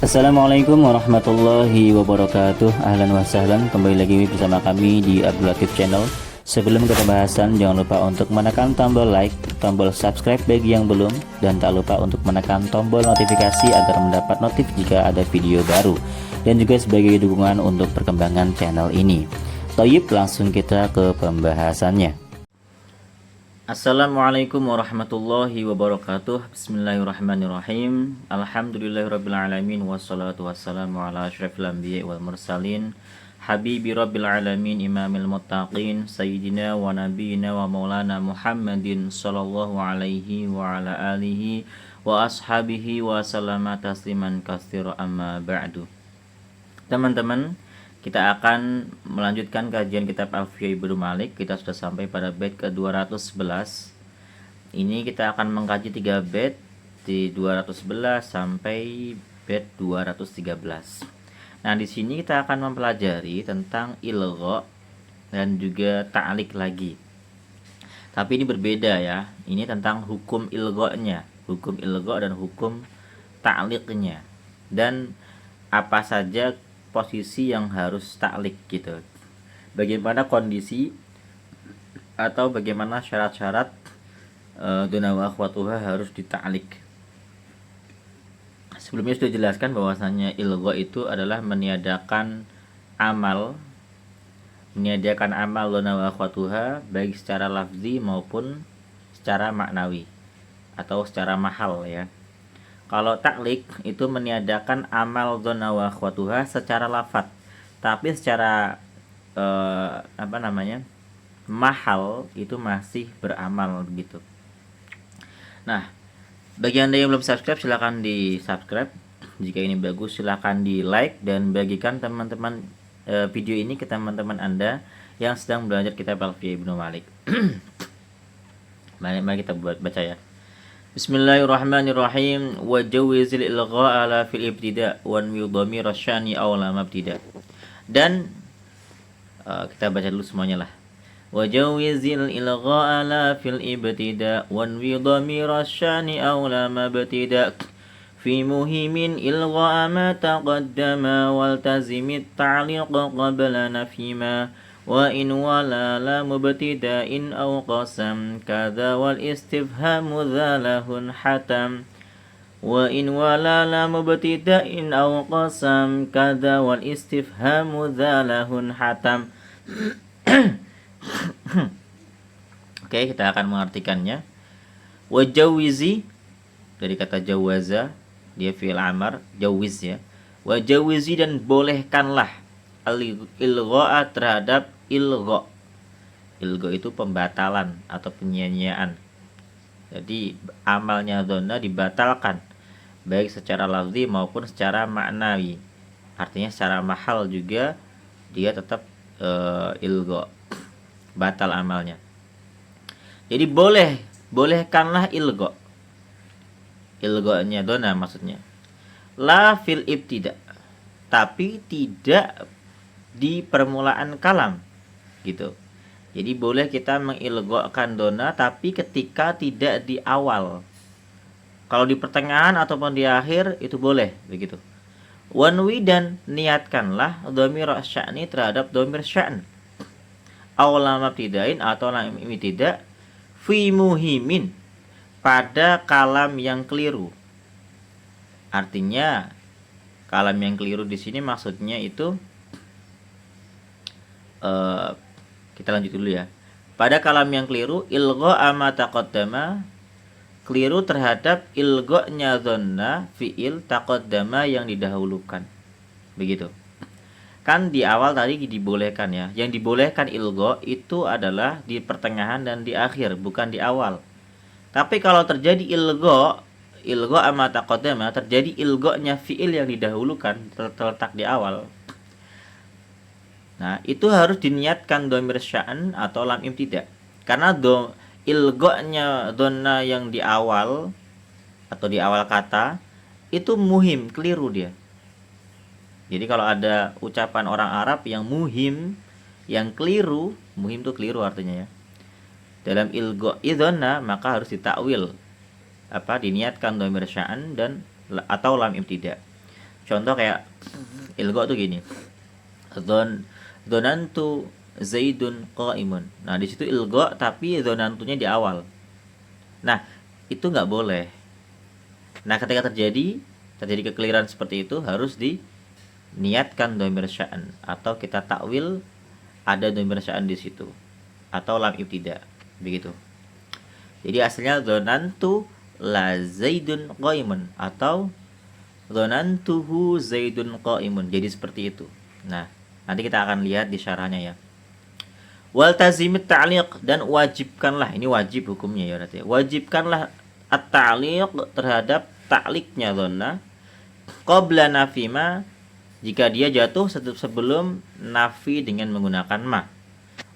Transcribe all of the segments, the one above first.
Assalamualaikum warahmatullahi wabarakatuh. Ahlan wa sahlan, kembali lagi bersama kami di Abdul Latif Channel. Sebelum ke pembahasan, jangan lupa untuk menekan tombol like, tombol subscribe bagi yang belum, dan tak lupa untuk menekan tombol notifikasi agar mendapat notif jika ada video baru, dan juga sebagai dukungan untuk perkembangan channel ini. Toyib, langsung kita ke pembahasannya. Assalamualaikum warahmatullahi wabarakatuh. Bismillahirrahmanirrahim. Alhamdulillahirrabbilalamin. Wassalatu wassalamu ala asyrafil anbiya wal mursalin, habibi rabbil alamin, imamil muttaqin, sayyidina wa nabiyina wa maulana Muhammadin sallallahu alaihi wa ala alihi wa ashabihi wa sallama tasliman katsira, amma ba'du. Teman-teman, kita akan melanjutkan kajian kitab Alfiyah Ibnu Malik. Kita sudah sampai pada bait ke-211. Ini kita akan mengkaji 3 bait di 211 sampai bait 213. Nah, di sini kita akan mempelajari tentang ilgha dan juga ta'liq lagi. Tapi ini berbeda ya. Ini tentang hukum ilghanya, hukum ilgha dan hukum ta'liqnya. Dan apa saja posisi yang harus ta'liq gitu. Bagaimana kondisi atau bagaimana syarat-syarat dona wa akhwatuha harus dita'liq. Sebelumnya sudah jelaskan bahwasanya ilgha itu adalah meniadakan amal dona wa akhwatuha baik secara lafzi maupun secara maknawi atau secara mahal ya. Kalau ta'liq itu meniadakan amal dhanna wa akhwatuha secara lafaz, tapi secara mahal itu masih beramal begitu. Nah, bagi Anda yang belum subscribe silahkan di subscribe. Jika ini bagus silahkan di like dan bagikan teman-teman video ini ke teman-teman Anda yang sedang belajar kitab Alfiyah Ibnu Malik. Mari kita baca ya. Bismillahirrahmanirrahim. Wa jawizil ilgha'a la fil ibtida' wa dhamir asyani aw lam ibtida'. Dan kita baca dulu semuanya lah. Wa jawizil ilgha'a la fil ibtida' wa dhamir asyani aw lam ibtida' fi muhimin ilgha'a ma taqaddama wal tazimit ta'liq qabla nafima wa in wala la mubtida'in aw qasam kadza wal istifhamu dzalahun hatam wa in wala la mubtida'in aw qasam kadza wal istifhamu dzalahun hatam. Oke, kita akan mengartikannya. Wajawizi dari kata jawaza, dia fi'il amar, jawiz ya. Wajawizi, dan bolehkanlah ilgha'a terhadap ilgha. Ilgha itu pembatalan atau penyia-nyiaan. Jadi amalnya dhanna dibatalkan baik secara lafzi maupun secara maknawi. Artinya secara mahal juga dia tetap ilgha, batal amalnya. Jadi bolehkanlah ilgha. Ilghanya dhanna maksudnya. La fil ibtida', tapi tidak di permulaan kalam gitu. Jadi boleh kita mengilghakan dona tapi ketika tidak di awal. Kalau di pertengahan ataupun di akhir itu boleh begitu. Wanwi, dan niatkanlah dhamir sya'ni terhadap dhamir sya'n. Aw lam ibtida'in atau lam ibtida' fi muhimin, pada kalam yang keliru. Artinya kalam yang keliru di sini maksudnya itu kita lanjut dulu ya. Pada kalam yang keliru, ilgha ma taqaddama, keliru terhadap ilghanya dhanna fi'il taqaddama yang didahulukan. Begitu. Kan di awal tadi dibolehkan ya. Yang dibolehkan ilgha itu adalah di pertengahan dan di akhir, bukan di awal. Tapi kalau terjadi ilgha ma taqaddama, terjadi ilghanya fi'il yang didahulukan terletak di awal. Nah, itu harus diniatkan dhamir sya'an atau lam ibtida'. Karena ilghanya dhanna yang di awal atau di awal kata itu muhim, keliru dia. Jadi kalau ada ucapan orang Arab yang muhim, yang keliru, muhim itu keliru artinya ya. Dalam ilgha idhanna maka harus ditakwil. Diniatkan dhamir sya'an dan atau lam ibtida'. Contoh kayak ilgo tuh gini. Dzonantu Zaidun qaimun. Nah, di situ ilgo tapi dzonantunya di awal. Nah, itu nggak boleh. Nah, ketika terjadi kekeliruan seperti itu harus diniatkan dhamir sya'an atau kita takwil ada dhamir sya'an di situ atau lam ibtida. Begitu. Jadi aslinya dzonantu la Zaidun qaimun atau dzonantuhu Zaidun qaimun. Jadi seperti itu. Nah, nanti kita akan lihat di syarahnya ya. Wal tazimit ta'liq, dan wajibkanlah, ini wajib hukumnya ya berarti. Wajibkanlah at-ta'liq terhadap ta'liqnya dhanna qabla nafima, jika dia jatuh sebelum nafi dengan menggunakan ma.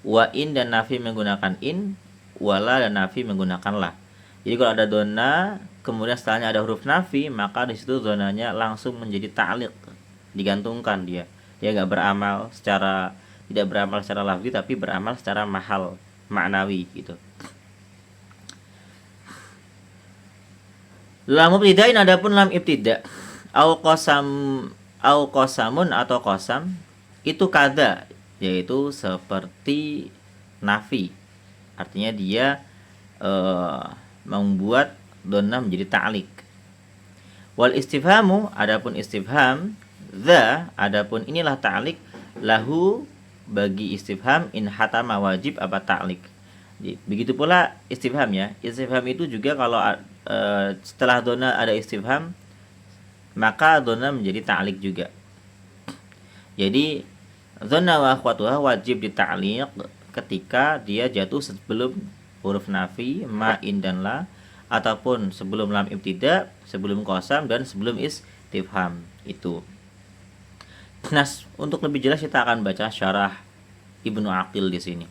Wa in, dan nafi menggunakan in, wala, dan nafi menggunakan la. Jadi kalau ada dhanna kemudian setelahnya ada huruf nafi, maka di situ dhannanya langsung menjadi ta'liq, digantungkan dia. Dia tidak beramal secara lafzi tapi beramal secara mahal, maknawi gitu. Lam ibtidain, adapun lam ibtida au qasamun atau qasam itu kada, yaitu seperti nafi. Artinya dia membuat dhanna menjadi ta'liq. Wal istifhamu, adapun istifham, adapun inilah ta'liq, lahu, bagi istifham, in hatama, wajib apa ta'liq. Begitu pula istifham ya. Istifham itu juga kalau setelah dhanna ada istifham, maka dhanna menjadi ta'liq juga. Jadi dhanna wa akhwatuha wajib dita'liq ketika dia jatuh sebelum huruf nafi, ma, in, dan la, ataupun sebelum lam ibtida, sebelum qasam, dan sebelum istifham itu. Nah, untuk lebih jelas kita akan baca syarah Ibnu Aqil di sini.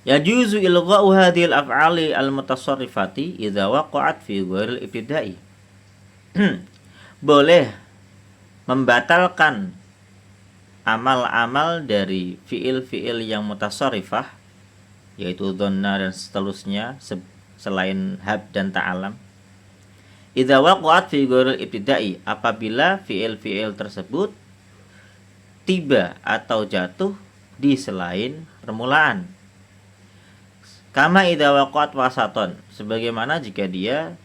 Yajuzu ilgha'u hadhil af'ali al-mutasarrifati idza waqa'at fi ghairil ibtida'i. Boleh membatalkan amal-amal dari fiil-fiil yang mutasarrifah, yaitu dhanna dan seterusnya selain hab dan ta'alam. Idza waqa'at fi ghairil ibtida'i, apabila fiil-fiil tersebut tiba atau jatuh di selain permulaan. Kama idza waqa'at wasaton, sebagaimana jika dia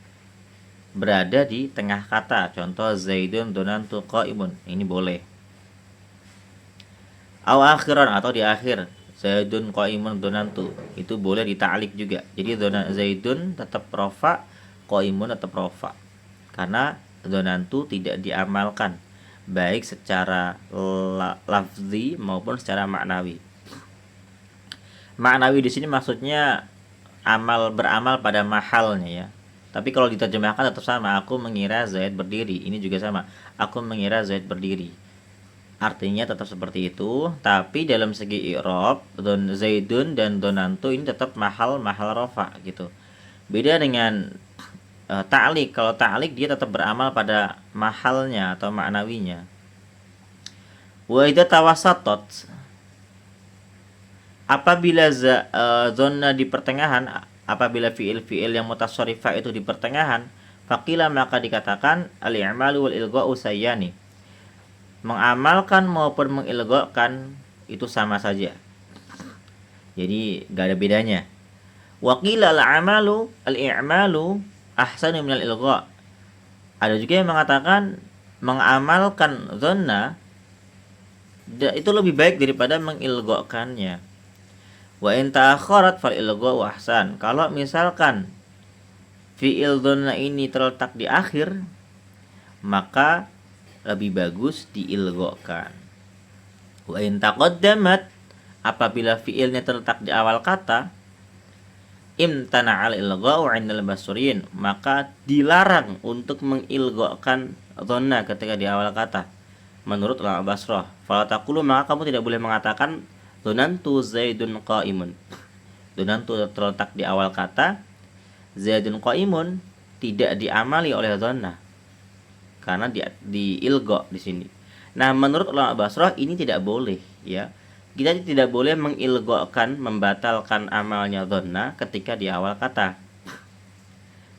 berada di tengah kata. Contoh Zaidun dzonantu qaimun, ini boleh. Aw akhiran, atau di akhir, Zaidun qaimun dzonantu, itu boleh dita'liq juga. Jadi Zaidun tetap rofa, qaimun tetap rofa, karena dzonantu tidak diamalkan baik secara lafzi maupun secara maknawi. Maknawi di sini maksudnya beramal pada mahalnya ya. Tapi kalau diterjemahkan tetap sama. Aku mengira Zaid berdiri. Ini juga sama. Aku mengira Zaid berdiri. Artinya tetap seperti itu. Tapi dalam segi i'rab, Zaidun dan dzonantu ini tetap mahal rafa gitu. Beda dengan ta'liq. Kalau ta'liq dia tetap beramal pada mahalnya atau maknawinya. Wa idza tawassatat, apabila dhanna di pertengahan, apabila fiil-fiil yang mutasarrifah itu di pertengahan, faqila, maka dikatakan al-i'malu wal ilgha'u sayyani, mengamalkan maupun mengilgha'kan itu sama saja. Jadi enggak ada bedanya. Wa qila al-i'malu ahsanu minal ilgha'. Ada juga yang mengatakan mengamalkan dhanna itu lebih baik daripada mengilgha'kannya. Wa in ta'akharat fal ilgha'u ahsan. Kalau misalkan fi'il dhanna ini terletak di akhir, maka lebih bagus diilgha'kan. Wa in taqaddamat, apabila fi'ilnya terletak di awal kata, imtana'al ilgha'u 'indal basriyin, maka dilarang untuk mengilgha'kan dhanna ketika di awal kata menurut ulama Basrah. Fala taqulu, maka kamu tidak boleh mengatakan dzonantu Zaidun qaimun. Dzonantu terletak di awal kata, Zaidun qaimun tidak diamali oleh dhanna karena di ilgha di sini. Nah, menurut ulama Basrah ini tidak boleh ya. Kita tidak boleh mengilgha'kan, membatalkan amalnya dhanna ketika di awal kata.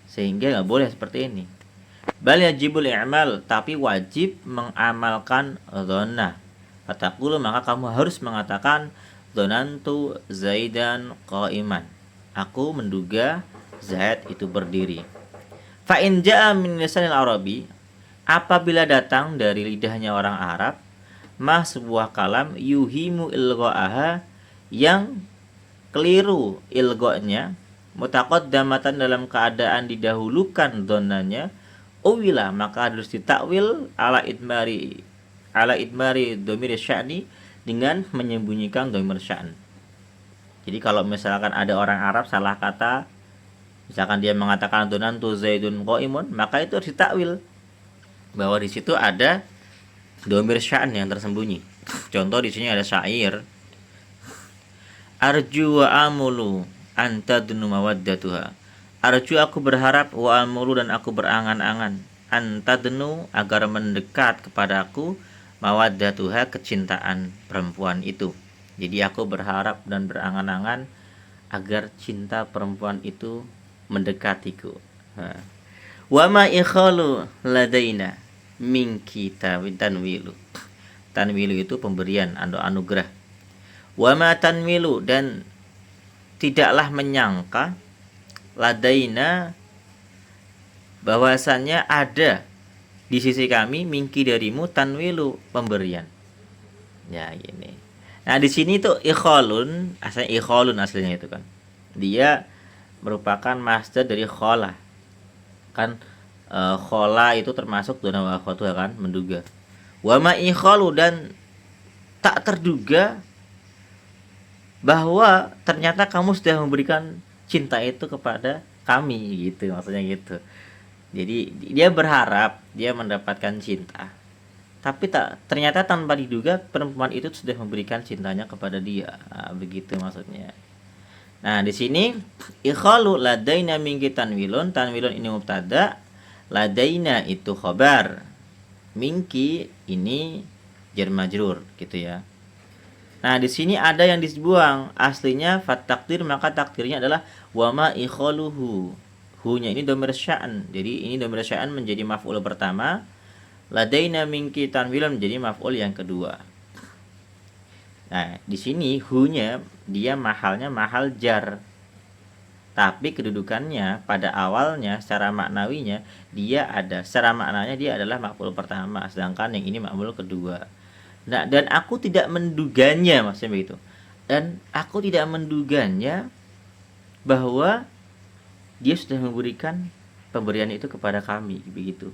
Sehingga enggak boleh seperti ini. Bal yajibul i'mal, tapi wajib mengamalkan dhonna. Fataqulu, maka kamu harus mengatakan dzanantu Zaidan qa'iman. Aku menduga Zaid itu berdiri. Fa in jaa min lisanil Arabi, apabila datang dari lidahnya orang Arab, mah sebuah kalam yuhimu ilgha'aha, yang keliru ilgha'nya, mutaqaddamatan dalam keadaan didahulukan dhonnanya, uwila, maka harus ditakwil ala idmari dhamir sya'ni, dengan menyembunyikan dhamir sya'n. Jadi kalau misalkan ada orang Arab salah kata, misalkan dia mengatakan dzanantu Zaidun qa'imun, maka itu harus ditakwil bahwa di situ ada dhamir sya'n yang tersembunyi. Contoh di sini ada syair, arju wa amulu antadnu mawaddatuha. Arju, aku berharap, wa amulu, dan aku berangan-angan, antadnu, agar mendekat kepadaku, mawaddatuha, kecintaan perempuan itu. Jadi aku berharap dan berangan-angan agar cinta perempuan itu mendekatiku. Wa ma ikhalu ladaina minki tanwilu. Tanwilu itu pemberian atau anugerah. Wa ma tanwilu, dan tidaklah menyangka, ladaina, bahwasannya ada di sisi kami, minki, darimu, tanwilu, pemberian. Ya, ini. Nah, di sini tuh ikhalun, aslinya itu kan. Dia merupakan masdar dari khola. Kan khola itu termasuk dona wa akhwatuha kan, menduga. Wa ma ikhalu, dan tak terduga bahwa ternyata kamu sudah memberikan cinta itu kepada kami, gitu, maksudnya gitu. Jadi dia berharap dia mendapatkan cinta, tapi ternyata tanpa diduga perempuan itu sudah memberikan cintanya kepada dia. Nah, begitu maksudnya. Nah, di sini ikhalu ladaina minki tanwilun, tanwilun ini mubtada, ladaina itu khabar, minki ini jar majrur, gitu ya. Nah, di sini ada yang dibuang. Aslinya fat takdir, maka takdirnya adalah wama ikhaluhu. Hu-nya ini dhamir sya'an. Jadi ini dhamir sya'an menjadi maf'ul pertama. Ladaina minki tanwilun menjadi maf'ul yang kedua. Nah, di sini hu-nya dia mahalnya mahal jar. Tapi kedudukannya pada awalnya secara maknawinya dia ada. Secara maknanya dia adalah maf'ul pertama, sedangkan yang ini maf'ul kedua. Nah, dan aku tidak menduganya, maksudnya begitu. Dan aku tidak menduganya bahwa dia sudah memberikan pemberian itu kepada kami, begitu.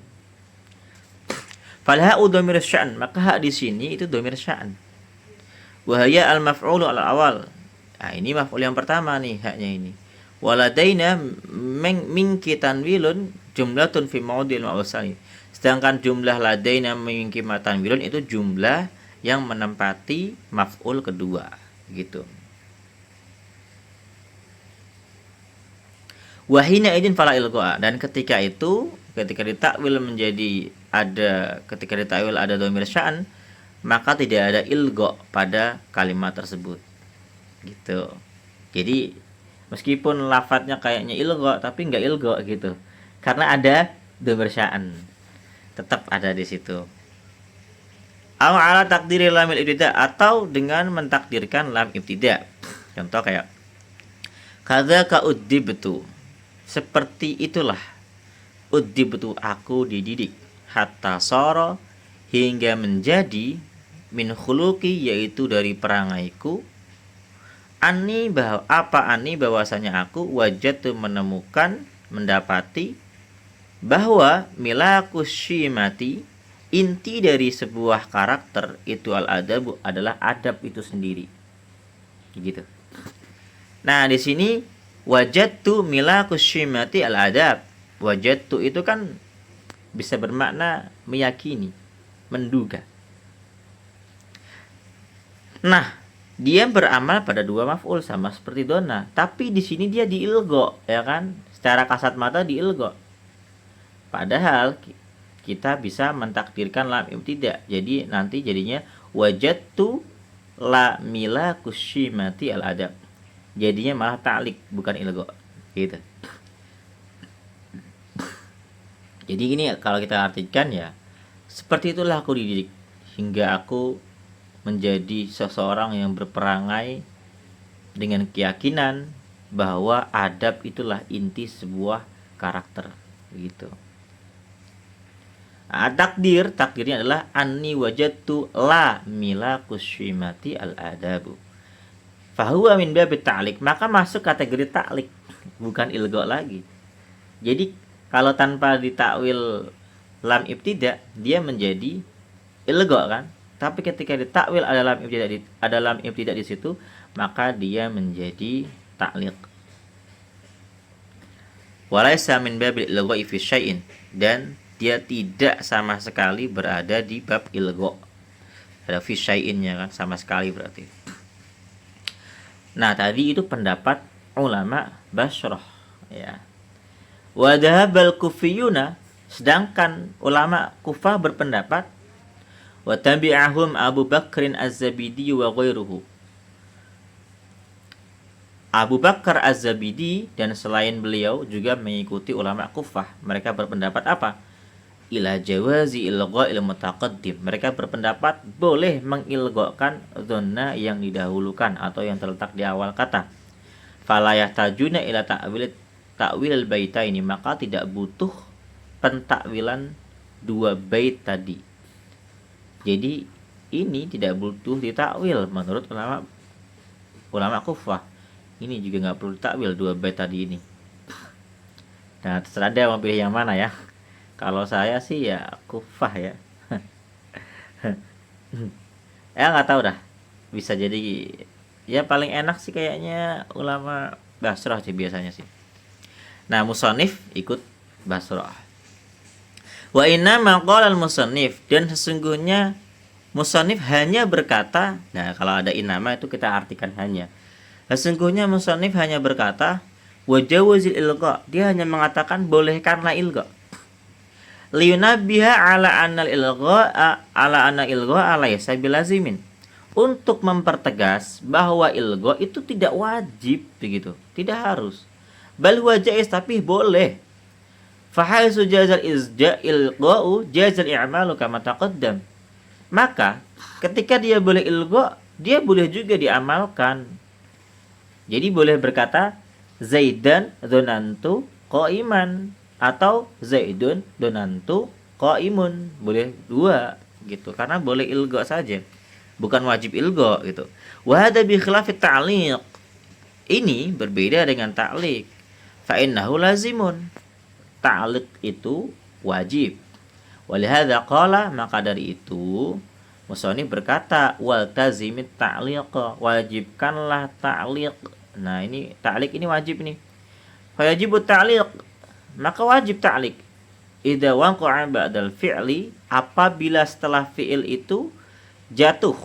Falha dhamir sya'an, maka hak di sini itu dhamir sya'an. Wa hiya al-maf'ulu al-awal. Nah, ini maf'ul yang pertama nih, haknya ini. Waladaina minki tanwilun jumlatun fi mawdil ma'usali. Sedangkan jumlah ladaina minki tanwilun itu jumlah yang menempati maf'ul kedua, gitu. Wahina idin fala ilqa, dan ketika itu, ketika ditakwil menjadi ada, ketika ditakwil ada dhamir sya'an, maka tidak ada ilqa pada kalimat tersebut, gitu. Jadi meskipun lafadznya kayaknya ilqa tapi enggak ilqa, gitu, karena ada dhamir sya'an, tetap ada di situ. Aw ala takdiri lamil ibtida, atau dengan mentakdirkan lam ibtida. Contoh kayak kadzaka uddibtu, seperti itulah, uddibtu, aku dididik, hatta sara, hingga menjadi, min khuluqi, yaitu dari perangaiku, ani, bahwasanya aku, wajadtu, menemukan, mendapati, bahwa milakus syimati, inti dari sebuah karakter itu al-adab, adalah adab itu sendiri, gitu. Nah, di sini wajadtu milakus syimati al-adab. Wajadtu itu kan bisa bermakna meyakini, menduga. Nah, dia beramal pada dua maf'ul sama seperti dona, tapi di sini dia diilgo, ya kan? Secara kasat mata diilgo. Padahal kita bisa mentakdirkan lam ibtida. Jadi nanti jadinya wajadtu la mila kusyimati al adab. Jadinya malah ta'lik, bukan ilgo, gitu. Jadi ini kalau kita artikan ya, seperti itulah aku dididik hingga aku menjadi seseorang yang berperangai dengan keyakinan bahwa adab itulah inti sebuah karakter gitu. Takdirnya adalah anni wajadtu la mila kusyimati al adabu. Fahuwa min babi ta'lik, maka masuk kategori ta'lik, bukan ilgo lagi. Jadi kalau tanpa ditakwil lam ibtida, dia menjadi ilgo kan? Tapi ketika ditakwil ada lam ibtida di situ, maka dia menjadi ta'liq. Walaysa min babil ilgha'i fi syai'in, dan dia tidak sama sekali berada di bab ilgha. Ada fi syai'innya kan, sama sekali berarti. Nah, tadi itu pendapat ulama Basrah ya. Wa dhahabal kufiyuna, sedangkan ulama Kufah berpendapat wa tabi'ahum Abu Bakrin Az-Zabidi wa ghairuhu. Abu Bakar Az-Zabidi dan selain beliau juga mengikuti ulama Kufah. Mereka berpendapat apa? Ila jawazi ilgha'il mutaqaddim. Mereka berpendapat boleh mengilghakan dhanna yang didahulukan atau yang terletak di awal kata. Fala yahtajuna ila ta'wil al-baitaini, maka tidak butuh pentakwilan dua bait tadi. Jadi ini tidak butuh ditakwil menurut ulama Kufah. Ini juga nggak perlu ditakwil dua bait tadi ini. Nah, terserah dia mau pilih yang mana ya. Kalau saya sih ya Kufah ya. Ya nggak tahu dah. Bisa jadi ya paling enak sih kayaknya ulama Basrah sih biasanya sih. Nah, musannif ikut Basrah. Wa inna ma qala al-musannif, dan sesungguhnya musannif hanya berkata, nah kalau ada inama itu kita artikan hanya. Sesungguhnya musannif hanya berkata wa jawazil ilgha, dia hanya mengatakan bolehkanlah ilgha. Liyunabbiha ala anna ilgha laysa bilazimin, untuk mempertegas bahwa ilgha itu tidak wajib begitu, tidak harus. Bal huwa jaiz, tapi boleh. Fa haizu jazal ilgha'u jazal i'malu kama taqaddam. Maka ketika dia boleh ilgha, dia boleh juga diamalkan. Jadi boleh berkata Zaidan dzanantu qa'iman atau Zaidun dzanantu qa'imun, boleh dua gitu, karena boleh ilgha saja, bukan wajib ilgha gitu. Wa hadza bi khilafit ta'liq, ini berbeda dengan ta'liq. Fa innahu lazimun, ta'liq itu wajib. Walihadza qala, maka dari itu musannif berkata wal tazimit ta'liq, wajibkanlah ta'liq. Nah, ini ta'liq ini wajib nih. Fa yajibu ta'liq, maka wajib ta'liq idza waqa'a ba'dal fi'li, apabila setelah fi'il itu jatuh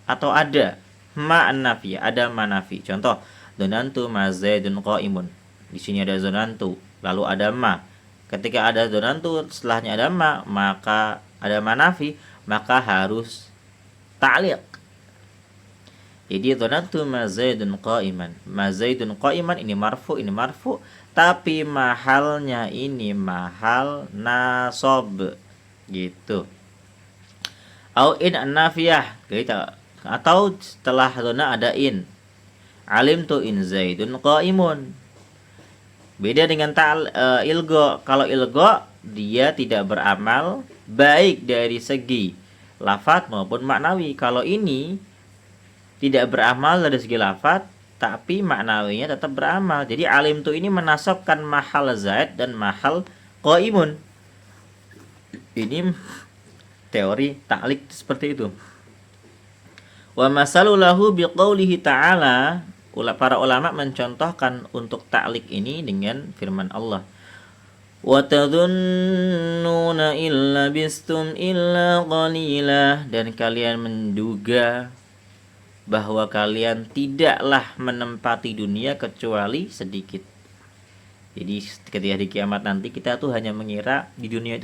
atau ada ma'an nafi, ada manafi. Contoh, dzanantu ma Zaidun qa'imun. Di sini ada dzanantu, lalu ada ma. Ketika ada dzanantu setelahnya ada ma, maka ada manafi, maka harus ta'liq. Jadi dzanantu ma Zaidun qa'iman. Ma Zaidun qa'iman ini marfu, tapi mahalnya ini mahal nasab gitu. Au in an-nafiyah gitu. Atau setelah dzanna ada in. Alimtu in Zaidun qa'imun. Beda dengan ilgha. Kalau ilgha dia tidak beramal baik dari segi lafaz maupun maknawi. Kalau ini tidak beramal dari segi lafaz, tapi maknawinya tetap beramal. Jadi alim tu ini menasabkan mahal Zaid dan mahal qaimun. Ini teori ta'liq seperti itu. Wa masalulahu biqaulihi ta'ala, para ulama mencontohkan untuk ta'liq ini dengan firman Allah. Wa tadhunnuna illa bistum illa qalila, dan kalian menduga bahwa kalian tidaklah menempati dunia kecuali sedikit. Jadi ketika di kiamat nanti kita tuh hanya mengira di dunia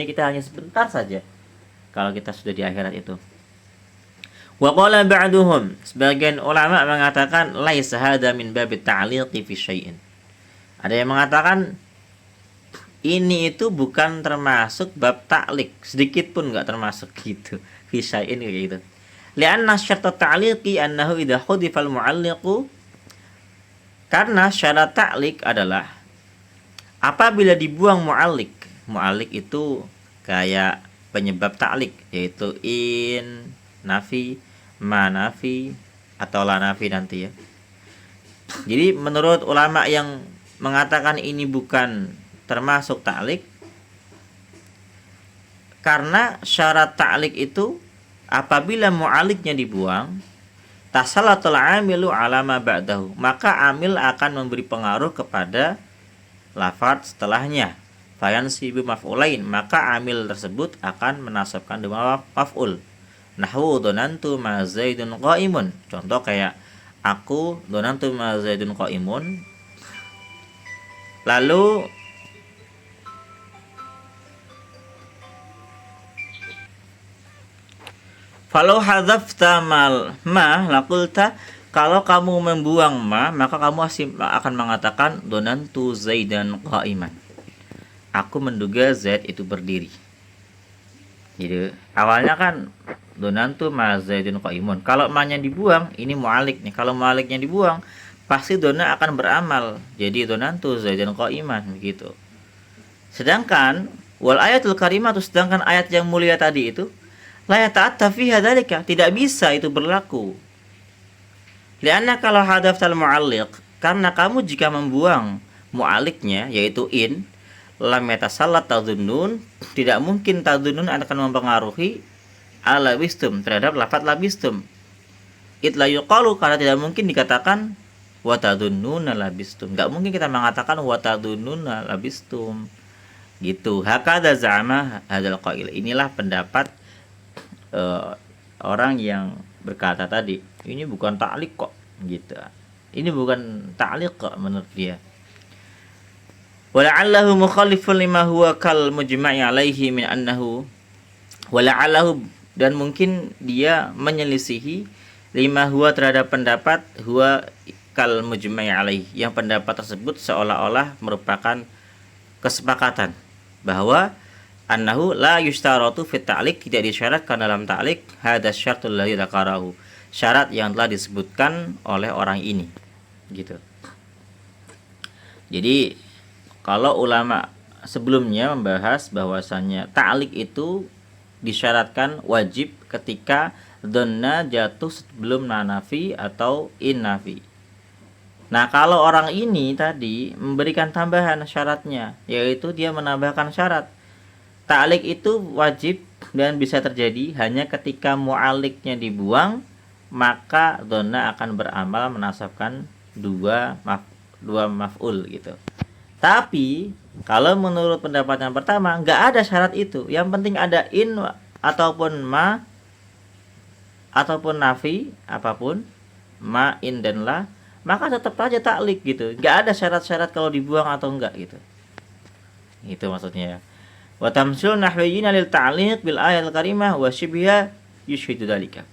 kita hanya sebentar saja kalau kita sudah di akhirat itu. Wa qala ba'duhum, sebagian ulama mengatakan laisa hadza min babit ta'liqi fi syai'in. Ada yang mengatakan ini itu bukan termasuk bab ta'liq, sedikit pun nggak termasuk gitu. Fisain kayak gitu. Lianna syarta ta'liqi annahu idza hudifal mu'alliqu, karena syarat ta'liq adalah apabila dibuang mu'alliq. Mu'alliq itu kayak penyebab ta'liq, yaitu in, nafi, ma nafi, atau la nafi nanti ya. Jadi menurut ulama yang mengatakan ini bukan termasuk ta'liq, karena syarat ta'liq itu apabila mu'alliqnya dibuang, tasalatul amilu ala ma ba'dahu, maka amil akan memberi pengaruh kepada lafaz setelahnya. Fayansibu maf'ulain, maka amil tersebut akan menasabkan dua maf'ul. Nahwu dhanantu ma Zaidun qa'imun. Contoh kayak aku dhanantu ma Zaidun qa'imun. Lalu falau hadzafta ma laqulta, kalau kamu membuang ma, maka kamu akan mengatakan dhanantu Zaidan qa'iman. Aku menduga Zaid itu berdiri. Jadi awalnya kan dhanantu ma Zaidun qa'imun. Kalau ma-nya dibuang, ini mu'alliq nih. Kalau mu'alliqnya dibuang, pasti dona akan beramal. Jadi dhanantu Zaidan qa'iman begitu. Sedangkan wal ayatul karimah, sedangkan ayat yang mulia tadi itu la yata'atta fiha dzalika, tidak bisa itu berlaku. Lianna kalau hadaftal mu'alliq, karena kamu jika membuang mu'alliqnya yaitu in, lam yatasallat tadhunnun, tidak mungkin tadhunnun akan mempengaruhi ala wistum, terhadap lafaz labistum. It la yuqalu, karena tidak mungkin dikatakan wa tadhunnuna labistum. Enggak mungkin kita mengatakan wa tadhunnuna labistum. Gitu. Hakadza za'ama hadzal qail. Inilah pendapat orang yang berkata tadi, ini bukan ta'liq kok gitu. Ini bukan ta'liq kok menurut dia. Wala'allahu mukhalifun lima huwa kal mujma'i alaihi min annahu, wala'allahu, dan mungkin dia menyelisihi lima huwa terhadap pendapat huwa kal mujma'i alaihi, yang pendapat tersebut seolah-olah merupakan kesepakatan bahwa annahu la yushtaratu fit ta'liq, tidak disyaratkan dalam ta'liq hadza syartul ladzi dzakarahu, syarat yang telah disebutkan oleh orang ini gitu. Jadi kalau ulama sebelumnya membahas bahwasannya ta'liq itu disyaratkan wajib ketika dhanna jatuh sebelum nafi atau in nafi. Nah, kalau orang ini tadi memberikan tambahan syaratnya, yaitu dia menambahkan syarat ta'liq itu wajib dan bisa terjadi hanya ketika mu'alliqnya dibuang, maka dhanna akan beramal menasabkan dua maf'ul gitu. Tapi kalau menurut pendapat yang pertama nggak ada syarat itu, yang penting ada in ataupun ma ataupun nafi, apapun ma, in, dan la, maka tetap aja ta'liq gitu. Nggak ada syarat-syarat kalau dibuang atau enggak gitu. Itu maksudnya. Wa tamsil nahwiyyin lil ta'liq bil ayatil karimah wa syibhiha yushhidu dzalika.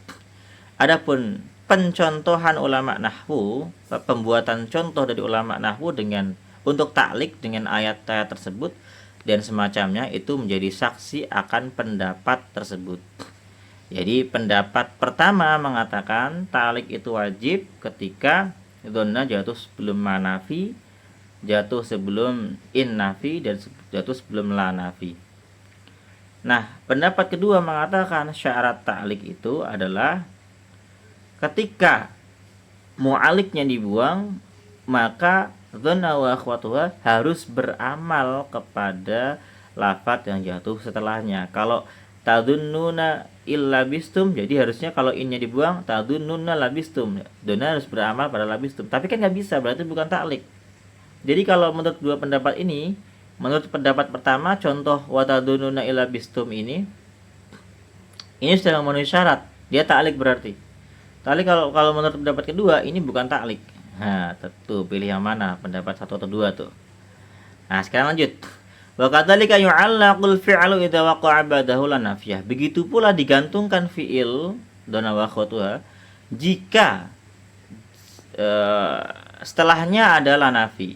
Adapun pencontohan ulama nahwu, pembuatan contoh dari ulama nahwu dengan untuk ta'liq dengan ayat-ayat tersebut dan semacamnya, itu menjadi saksi akan pendapat tersebut. Jadi pendapat pertama mengatakan ta'liq itu wajib ketika dhanna jatuh sebelum manafi, jatuh sebelum in nafi, dan jatuh sebelum la nafi. Nah, pendapat kedua mengatakan syarat ta'liq itu adalah ketika mu'alliqnya dibuang, maka dhanna wa akhwatuha harus beramal kepada lafaz yang jatuh setelahnya. Kalau tadhunnuna illa bistum, jadi harusnya kalau innya dibuang tadhunnuna labistum, dhanna harus beramal pada labistum. Tapi kan nggak bisa, berarti bukan ta'liq. Jadi kalau menurut dua pendapat ini, menurut pendapat pertama contoh wa tadhunnuna illa bistum ini sudah memenuhi syarat, dia ta'liq berarti. Tapi kalau menurut pendapat kedua ini bukan ta'liq. Nah, tentu pilih yang mana, pendapat satu atau dua tuh. Nah, sekarang lanjut. Wa kadzalika yu'allaqul fi'lu idza waqa'a ba'dahu la nafiyah. Begitu pula digantungkan fi'il dhanna wa akhwatuha jika setelahnya adalah nafi.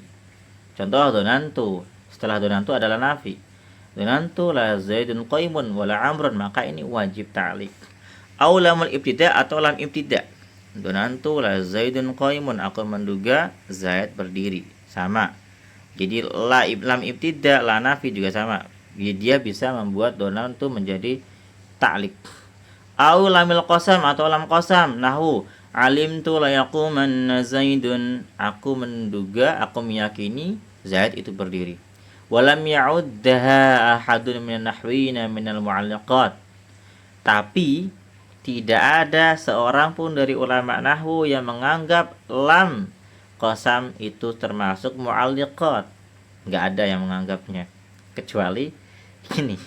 Contoh dhanantu, setelah donantu adalah nafi. Donantu la Zaidun qaimun wala Amrun, maka ini wajib ta'liq. Au lamul ibtida atau lam ibtida. Donantu la Zaidun qaimun, aku menduga Zaid berdiri. Sama. Jadi lam ibtida la nafi juga sama. Jadi dia bisa membuat donantu menjadi ta'liq. Au lamil qasam atau lam qasam, nahwu alimtu la yaqumanna Zaidun, aku menduga, aku meyakini Zaid itu berdiri. Walam ya'uddaha ahadun minan nahwina minal mu'alliqat, tapi tidak ada seorang pun dari ulama nahwu yang menganggap lam qasam itu termasuk mu'alliqat. Enggak ada yang menganggapnya kecuali ini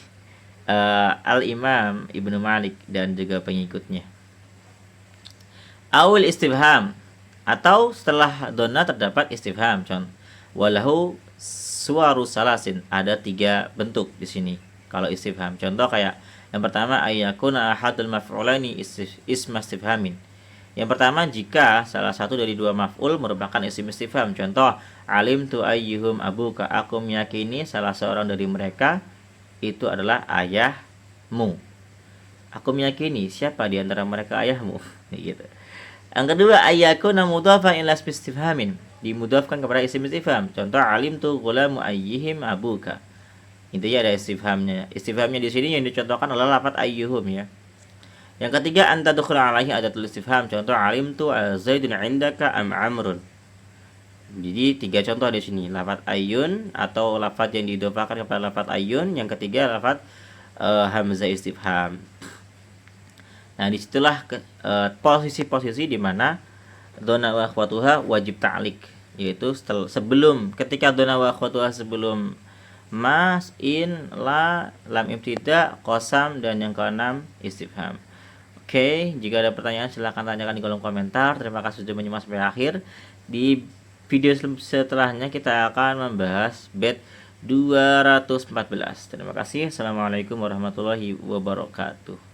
Al-Imam Ibnu Malik dan juga pengikutnya. Awil istifham, atau setelah donna terdapat istifham. Contoh, walahu suwaru salasin, ada 3 bentuk di sini kalau istifham. Contoh kayak yang pertama, ayyakuna ahadul maf'ulaini isma istifhamin. Yang pertama, jika salah satu dari 2 maf'ul merupakan isim istifham. Contoh, alimtu ayyuhum abuka, aku meyakini salah seorang dari mereka itu adalah ayahmu. Aku meyakini siapa di antara mereka ayahmu. Gitu. Yang kedua, ayyakuna mudhafan ila ismi istifhamin, dimudhafkan kepada isim istifham. Contoh, alimtu ghulamu ayyihim abuka. Intinya ada istifhamnya. Istifhamnya di sini yang dicontohkan adalah lafaz ayyuhum ya. Yang ketiga, anta dukhula alaihi adatul istifham. Contoh, alimtu Zaidun indaka am Amrun. Jadi 3 contoh di sini, lafaz ayyun atau lafaz yang didhofahkan kepada lafaz ayyun. Yang ketiga, lafaz hamzah istifham. Nah, disitulah posisi-posisi di mana donna wa akhwatuha wajib ta'liq, yaitu sebelum, ketika donna wa akhwatuha sebelum mas, in, la, lam ibtida, qasam, dan yang keenam istifham. Oke, jika ada pertanyaan silahkan tanyakan di kolom komentar. Terima kasih sudah menyimak sampai akhir. Di video setelahnya kita akan membahas bait 214. Terima kasih. Assalamualaikum warahmatullahi wabarakatuh.